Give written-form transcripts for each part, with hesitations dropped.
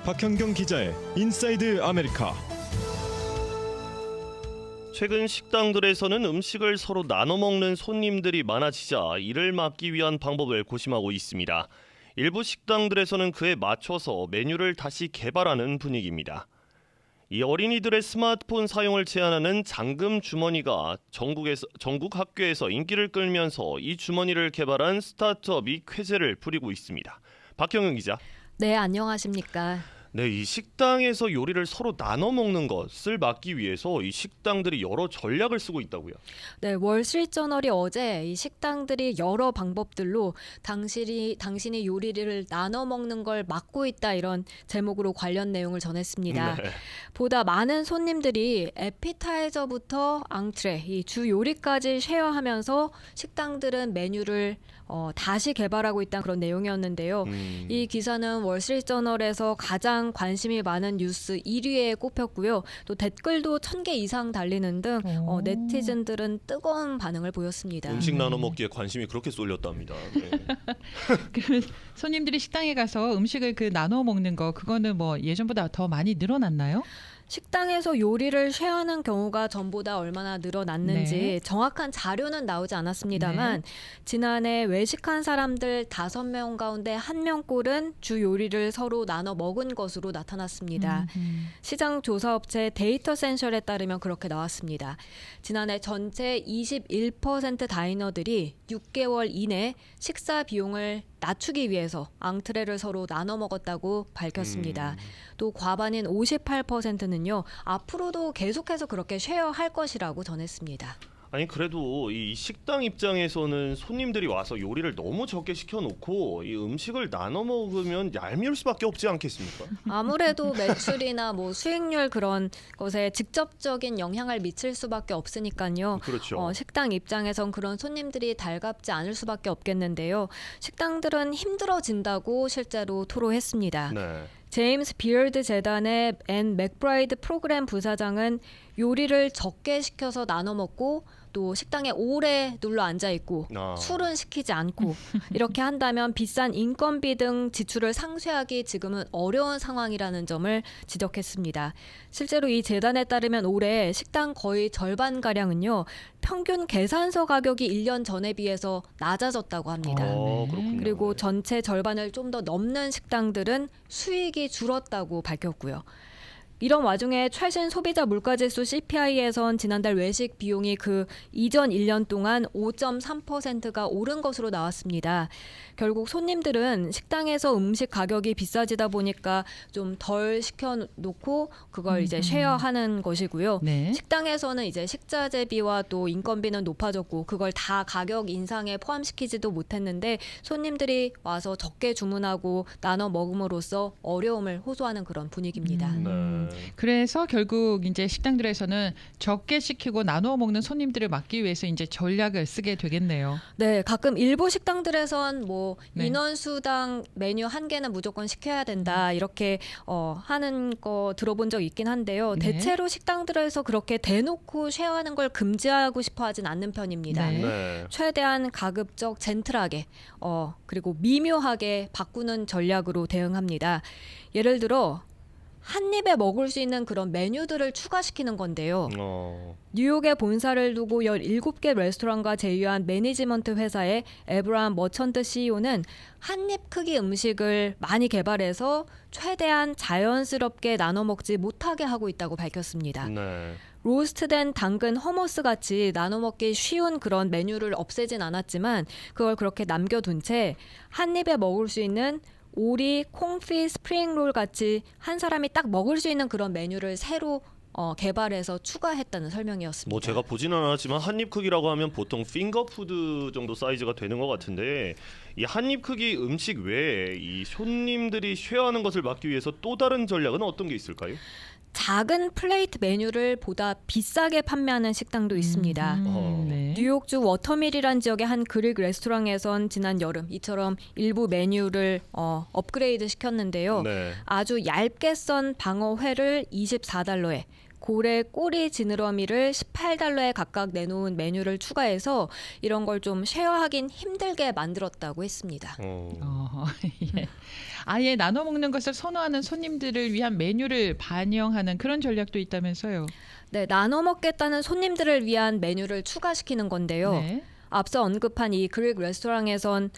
박현경 기자의 인사이드 아메리카. 최근 식당들에서는 음식을 서로 나눠 먹는 손님들이 많아지자 이를 막기 위한 방법을 고심하고 있습니다. 일부 식당들에서는 그에 맞춰서 메뉴를 다시 개발하는 분위기입니다. 이 어린이들의 스마트폰 사용을 제한하는 잠금 주머니가 전국 학교에서 인기를 끌면서 이 주머니를 개발한 스타트업이 쾌재를 부리고 있습니다. 박형영 기자. 네, 안녕하십니까. 네, 이 식당에서 요리를 서로 나눠 먹는 것을 막기 위해서 이 식당들이 여러 전략을 쓰고 있다고요. 네, 월스트리트저널이 어제 이 식당들이 여러 방법들로 당신이 요리를 나눠 먹는 걸 막고 있다 이런 제목으로 관련 내용을 전했습니다. 네. 보다 많은 손님들이 에피타이저부터 앙트레, 이 주 요리까지 쉐어하면서 식당들은 메뉴를 다시 개발하고 있다는 그런 내용이었는데요. 이 기사는 월스트리트저널에서 가장 관심이 많은 뉴스 1위에 꼽혔고요. 또 댓글도 1000개 이상 달리는 등 네티즌들은 뜨거운 반응을 보였습니다. 음식 나눠 먹기에 관심이 그렇게 쏠렸답니다. 네. 그 손님들이 식당에 가서 음식을 나눠 먹는 거 그거는 뭐 예전보다 더 많이 늘어났나요? 식당에서 요리를 쉐어하는 경우가 전보다 얼마나 늘어났는지 네. 정확한 자료는 나오지 않았습니다만 지난해 외식한 사람들 5명 가운데 1명꼴은 주 요리를 서로 나눠 먹은 것으로 나타났습니다. 시장 조사업체 데이터센셜에 따르면 그렇게 나왔습니다. 지난해 전체 21% 다이너들이 6개월 이내 식사 비용을 낮추기 위해서 앙트레를 서로 나눠 먹었다고 밝혔습니다. 또 과반인 58%는요. 앞으로도 계속해서 그렇게 쉐어할 것이라고 전했습니다. 아니 그래도 이 식당 입장에서는 손님들이 와서 요리를 너무 적게 시켜놓고 이 음식을 나눠 먹으면 얄미울 수밖에 없지 않겠습니까? 아무래도 매출이나 뭐 수익률 그런 것에 직접적인 영향을 미칠 수밖에 없으니까요. 그렇죠. 식당 입장에선 그런 손님들이 달갑지 않을 수밖에 없겠는데요. 식당들은 힘들어진다고 실제로 토로했습니다. 네. 제임스 비어드 재단의 앤 맥브라이드 프로그램 부사장은 요리를 적게 시켜서 나눠 먹고 또 식당에 오래 눌러 앉아 있고 술은 시키지 않고 이렇게 한다면 비싼 인건비 등 지출을 상쇄하기 지금은 어려운 상황이라는 점을 지적했습니다. 실제로 이 재단에 따르면 올해 식당 거의 절반가량은요. 평균 계산서 가격이 1년 전에 비해서 낮아졌다고 합니다. 그렇군요. 그리고 전체 절반을 좀 더 넘는 식당들은 수익이 줄었다고 밝혔고요. 이런 와중에 최신 소비자 물가지수 CPI에선 지난달 외식 비용이 그 이전 1년 동안 5.3%가 오른 것으로 나왔습니다. 결국 손님들은 식당에서 음식 가격이 비싸지다 보니까 좀 덜 시켜놓고 그걸 이제 쉐어하는 것이고요. 네. 식당에서는 이제 식자재비와 또 인건비는 높아졌고 그걸 다 가격 인상에 포함시키지도 못했는데 손님들이 와서 적게 주문하고 나눠 먹음으로써 어려움을 호소하는 그런 분위기입니다. 네. 그래서 결국 이제 식당들에서는 적게 시키고 나누어 먹는 손님들을 막기 위해서 이제 전략을 쓰게 되겠네요. 네, 가끔 일부 식당들에선 뭐 네. 인원수당 메뉴 1개는 무조건 시켜야 된다 이렇게 하는 거 들어본 적 있긴 한데요. 네. 대체로 식당들에서 그렇게 대놓고 쉐어하는 걸 금지하고 싶어 하진 않는 편입니다. 네. 네. 최대한 가급적 젠틀하게 그리고 미묘하게 바꾸는 전략으로 대응합니다. 예를 들어 한 입에 먹을 수 있는 그런 메뉴들을 추가시키는 건데요. 뉴욕에 본사를 두고 17개 레스토랑과 제휴한 매니지먼트 회사의 에브라함 머천트 CEO는 한입 크기 음식을 많이 개발해서 최대한 자연스럽게 나눠 먹지 못하게 하고 있다고 밝혔습니다. 네. 로스트된 당근 허머스 같이 나눠 먹기 쉬운 그런 메뉴를 없애진 않았지만 그걸 그렇게 남겨둔 채 한 입에 먹을 수 있는 오리, 콩피, 스프링롤 같이 한 사람이 딱 먹을 수 있는 그런 메뉴를 새로 개발해서 추가했다는 설명이었습니다. 뭐 제가 보지는 않았지만 한입 크기라고 하면 보통 핑거푸드 정도 사이즈가 되는 것 같은데 이 한입 크기 음식 외에 이 손님들이 쉐어하는 것을 막기 위해서 또 다른 전략은 어떤 게 있을까요? 작은 플레이트 메뉴를 보다 비싸게 판매하는 식당도 있습니다. 네. 뉴욕주 워터밀이란 지역의 한 그릭 레스토랑에선 지난 여름 이처럼 일부 메뉴를 업그레이드 시켰는데요. 네. 아주 얇게 썬 방어회를 $24에 고래 꼬리 지느러미를 18달러에 각각 내놓은 메뉴를 추가해서 이런 걸 좀 쉐어하긴 힘들게 만들었다고 했습니다. 예. 아예 나눠 먹는 것을 선호하는 손님들을 위한 메뉴를 반영하는 그런 전략도 있다면서요. 네, 나눠 먹겠다는 손님들을 위한 메뉴를 추가시키는 건데요. 네. 앞서 언급한 이 그릭 레스토랑에선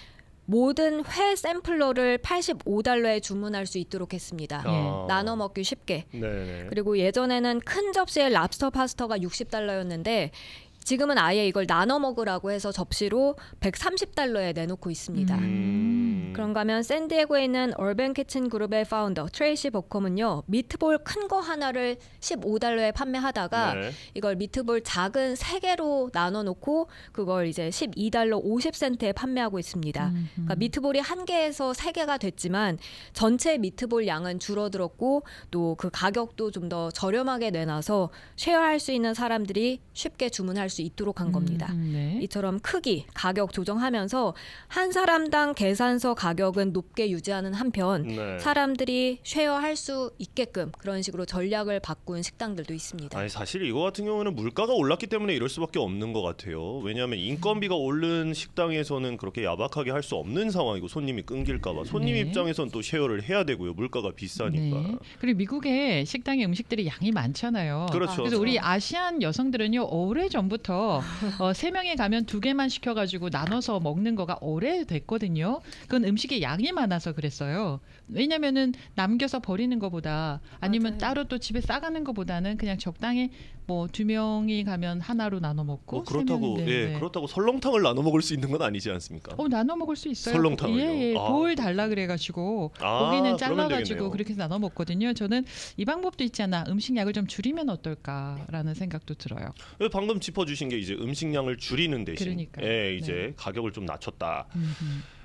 모든 회 샘플러를 85달러에 주문할 수 있도록 했습니다. 아. 나눠 먹기 쉽게. 네네. 그리고 예전에는 큰 접시에 랍스터 파스타가 60달러였는데 지금은 아예 이걸 나눠 먹으라고 해서 접시로 130달러에 내놓고 있습니다. 그런가 하면 샌디에고에 있는 얼벤 키친 그룹의 파운더 트레이시 버컴은요. 미트볼 큰 거 하나를 15달러에 판매하다가 네. 이걸 미트볼 작은 3개로 나눠 놓고 그걸 이제 12달러 50센트에 판매하고 있습니다. 그러니까 미트볼이 1개에서 3개가 됐지만 전체 미트볼 양은 줄어들었고 또 그 가격도 좀 더 저렴하게 내놔서 쉐어할 수 있는 사람들이 쉽게 주문할 수 있도록 한 겁니다. 네. 이처럼 크기, 가격 조정하면서 한 사람당 계산서 가격은 높게 유지하는 한편 네. 사람들이 쉐어할 수 있게끔 그런 식으로 전략을 바꾼 식당들도 있습니다. 아니 사실 이거 같은 경우는 물가가 올랐기 때문에 이럴 수밖에 없는 것 같아요. 왜냐하면 인건비가 오른 식당에서는 그렇게 야박하게 할 수 없는 상황이고 손님이 끊길까봐 손님 네. 입장에선 또 쉐어를 해야 되고요. 물가가 비싸니까. 네. 그리고 미국의 식당의 음식들이 양이 많잖아요. 그렇죠. 그래서 우리 아시안 여성들은요 오래 전부터 3명이 가면 2개만 시켜가지고 나눠서 먹는 거가 오래됐거든요. 그건 음식의 양이 많아서 그랬어요. 왜냐면은 남겨서 버리는 것보다 아니면 맞아요. 따로 또 집에 싸가는 것보다는 그냥 적당히 뭐 2명이 가면 하나로 나눠 먹고 뭐 그렇다고 3명인데, 예 그렇다고 설렁탕을 나눠 먹을 수 있는 건 아니지 않습니까? 나눠 먹을 수 있어요. 설렁탕을요? 예, 아. 볼 달라 그래가지고 아, 고기는 그러면 잘라가지고 되겠네요. 그렇게 해서 나눠 먹거든요. 저는 이 방법도 있지 않나 음식량을 좀 줄이면 어떨까라는 생각도 들어요. 방금 짚어주신 게 이제 음식량을 줄이는 대신 그러니까요. 예, 이제 네. 가격을 좀 낮췄다.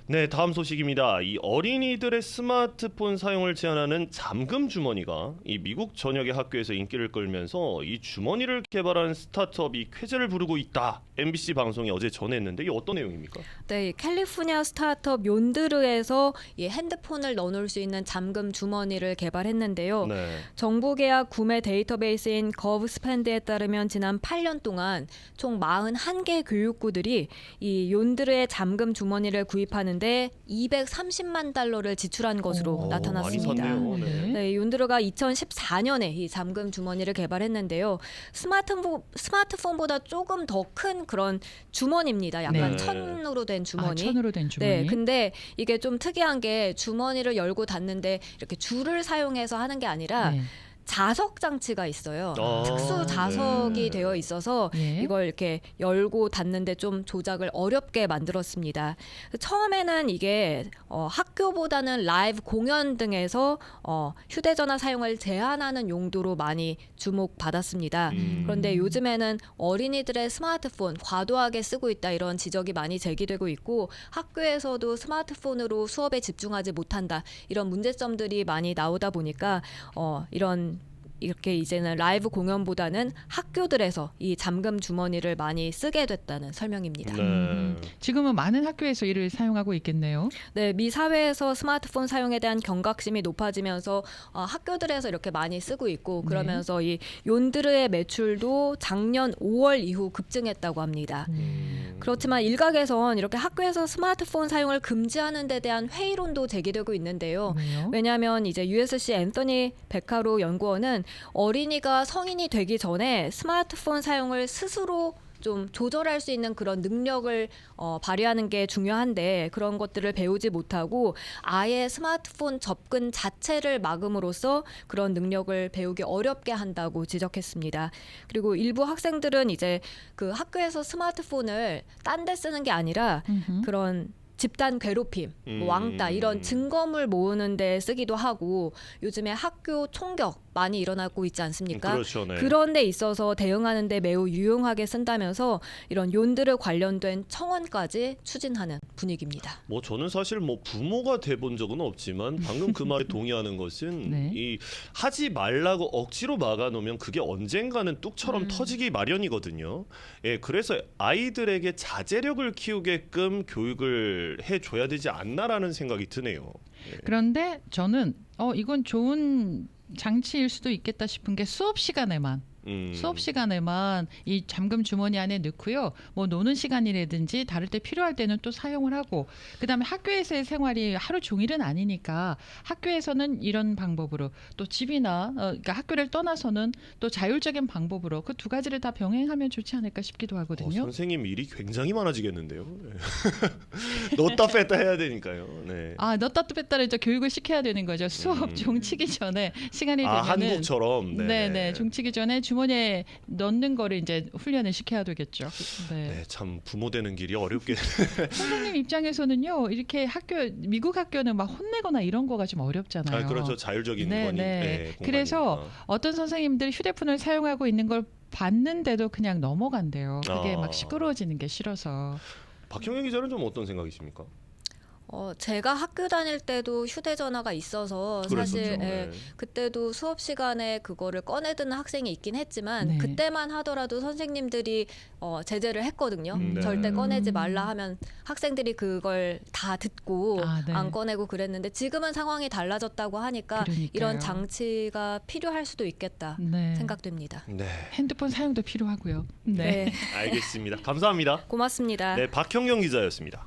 네, 다음 소식입니다. 이 어린이들의 스마트폰 사용을 제한하는 잠금 주머니가 이 미국 전역의 학교에서 인기를 끌면서 이 주머니를 개발한 스타트업이 쾌재를 부르고 있다. MBC 방송이 어제 전했는데 이게 어떤 내용입니까? 네, 캘리포니아 스타트업 욘드르에서 이 핸드폰을 넣어놓을 수 있는 잠금 주머니를 개발했는데요. 네. 정부 계약 구매 데이터베이스인 거브스펜드에 따르면 지난 8년 동안 총 41개 교육구들이 이 욘드르의 잠금 주머니를 구입하는데 230만 달러를 지출한 것으로 오, 나타났습니다. 많이 샀네요. 네. 네, 욘드르가 2014년에 이 잠금 주머니를 개발했는데요. 스마트폰보다 조금 더 큰 그런 주머니입니다. 약간 네. 천으로 된 주머니. 천으로 된 주머니. 네, 근데 이게 좀 특이한 게 주머니를 열고 닫는데 이렇게 줄을 사용해서 하는 게 아니라 네. 자석 장치가 있어요. 아, 특수 자석이 네. 되어 있어서 예. 이걸 이렇게 열고 닫는데 좀 조작을 어렵게 만들었습니다. 처음에는 이게 학교보다는 라이브 공연 등에서 휴대전화 사용을 제한하는 용도로 많이 주목받았습니다. 그런데 요즘에는 어린이들의 스마트폰 과도하게 쓰고 있다 이런 지적이 많이 제기되고 있고 학교에서도 스마트폰으로 수업에 집중하지 못한다 이런 문제점들이 많이 나오다 보니까 이렇게 이제는 라이브 공연보다는 학교들에서 이 잠금 주머니를 많이 쓰게 됐다는 설명입니다. 네. 지금은 많은 학교에서 이를 사용하고 있겠네요. 네, 미 사회에서 스마트폰 사용에 대한 경각심이 높아지면서 학교들에서 이렇게 많이 쓰고 있고 그러면서 이 욘드르의 매출도 작년 5월 이후 급증했다고 합니다. 그렇지만 일각에선 이렇게 학교에서 스마트폰 사용을 금지하는 데 대한 회의론도 제기되고 있는데요. 왜요? 왜냐하면 이제 USC 앤서니 베카로 연구원은 어린이가 성인이 되기 전에 스마트폰 사용을 스스로 좀 조절할 수 있는 그런 능력을 발휘하는 게 중요한데 그런 것들을 배우지 못하고 아예 스마트폰 접근 자체를 막음으로써 그런 능력을 배우기 어렵게 한다고 지적했습니다. 그리고 일부 학생들은 이제 그 학교에서 스마트폰을 딴 데 쓰는 게 아니라 그런 집단 괴롭힘, 뭐 왕따 이런 증거물 모으는 데 쓰기도 하고 요즘에 학교 총격 많이 일어나고 있지 않습니까? 그렇죠. 네. 그런 데 있어서 대응하는 데 매우 유용하게 쓴다면서 이런 욘드르 관련된 청원까지 추진하는 분위기입니다. 뭐 저는 사실 뭐 부모가 돼본 적은 없지만 방금 그 말에 동의하는 것은 네. 이 하지 말라고 억지로 막아놓으면 그게 언젠가는 뚝처럼 터지기 마련이거든요. 예, 그래서 아이들에게 자제력을 키우게끔 교육을 해줘야 되지 않나라는 생각이 드네요. 그런데 저는 이건 좋은 장치일 수도 있겠다 싶은 게 수업 시간에만 수업 시간에만 이 잠금 주머니 안에 넣고요. 뭐 노는 시간이라든지 다를 때 필요할 때는 또 사용을 하고, 그다음에 학교에서의 생활이 하루 종일은 아니니까 학교에서는 이런 방법으로, 또 집이나 그러니까 학교를 떠나서는 또 자율적인 방법으로 그 두 가지를 다 병행하면 좋지 않을까 싶기도 하거든요. 선생님 일이 굉장히 많아지겠는데요. 네. 넣었다 뺐다 해야 되니까요. 네. 아, 넣었다 뺐다를 이제 교육을 시켜야 되는 거죠. 수업 종치기 전에 시간이 되면은 한국처럼. 네, 종치기 전에 주머니에 넣는 거를 이제 훈련을 시켜야 되겠죠. 네. 네, 참 부모 되는 길이 어렵게. 선생님 입장에서는요, 이렇게 미국 학교는 막 혼내거나 이런 거가 좀 어렵잖아요. 그렇죠. 자율적인 네, 거니. 네. 공간이니까. 그래서 어떤 선생님들 휴대폰을 사용하고 있는 걸 봤는데도 그냥 넘어간대요. 그게 막 시끄러워지는 게 싫어서. 박형희 기자는 좀 어떤 생각이십니까? 제가 학교 다닐 때도 휴대전화가 있어서 사실 네. 그때도 수업 시간에 그거를 꺼내드는 학생이 있긴 했지만 네. 그때만 하더라도 선생님들이 제재를 했거든요. 네. 절대 꺼내지 말라 하면 학생들이 그걸 다 듣고 네. 안 꺼내고 그랬는데 지금은 상황이 달라졌다고 하니까 그러니까요. 이런 장치가 필요할 수도 있겠다 네. 생각됩니다. 네, 핸드폰 사용도 필요하고요. 네. 네, 알겠습니다. 감사합니다. 고맙습니다. 네, 박형경 기자였습니다.